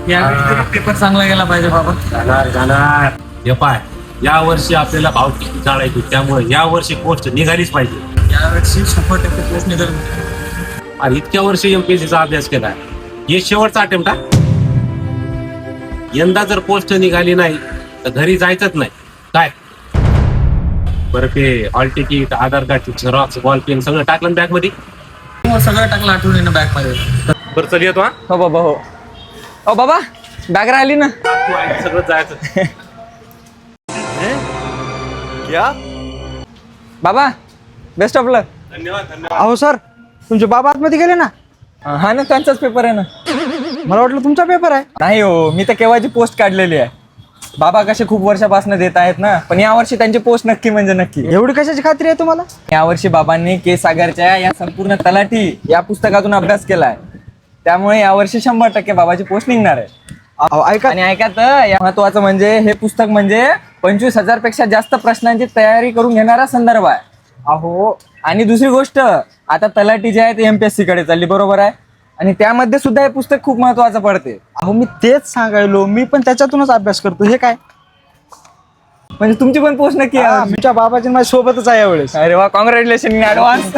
Paper चांगला गेला पाहिजे बाबा. जाणार हे पाय, या वर्षी आपल्याला भाव किती काढायची, त्यामुळे या वर्षी पोस्ट निघालीच पाहिजे. यावर्षी 100% पोस्ट निघाल. आणि इतक्या वर्षी एमपीएससीचा अभ्यास केलाय, हे शेवटचा अटेम्प्ट हा. यंदा जर पोस्ट निघाली नाही तर घरी जायचंच नाही. काय बरं, ते हॉल तिकीट, आधार कार्ड, झेरॉक्स, बॉल पेन सगळं टाकलं बॅग मध्ये. सगळं टाकलं आठवणीनं बॅग मध्ये. बरं चल येतो हा. हो बाबा, हो. ओ बाबा, बॅग राहिली ना. तू आहे सगळं जायचं. क्या? बाबा, बेस्ट ऑफ लक. धन्यवाद धन्यवाद. अहो सर, तुमचे बाबा आतमध्ये गेले ना. हा ना, त्यांचाच पेपर आहे ना. मला वाटलं तुमचा पेपर आहे. नाही हो, मी तर केव्हाची पोस्ट काढलेली आहे. बाबा कसे खूप वर्षापासून देत आहेत ना, पण यावर्षी त्यांची पोस्ट नक्की म्हणजे नक्की. एवढी कशाची खात्री आहे तुम्हाला? यावर्षी बाबांनी के सागरच्या या संपूर्ण तलाठी या पुस्तकातून अभ्यास केलाय, त्यामुळे यावर्षी 100% बाबाची पोस्ट निघणार आहे. अहो ऐका, आणि ऐका तर, या महत्वाचं म्हणजे हे पुस्तक म्हणजे 25,000 पेक्षा जास्त प्रश्नांची तयारी करून घेणारा संदर्भ आहे. अहो आणि दुसरी गोष्ट, आता तलाठी जे आहे ते एमपीएससी कडे चालली, बरोबर आहे, आणि त्यामध्ये सुद्धा हे पुस्तक खूप महत्वाचं पडते. अहो मी तेच सांगायलो, मी पण त्याच्यातूनच अभ्यास करतो. हे काय? म्हणजे तुमची पण पोस्ट नक्की आहे. आमच्या बाबाची माझ्या सोबतच आहे यावेळेस. अरे वा, कॉंग्रॅच्युलेशन इन ऍडव्हान्स.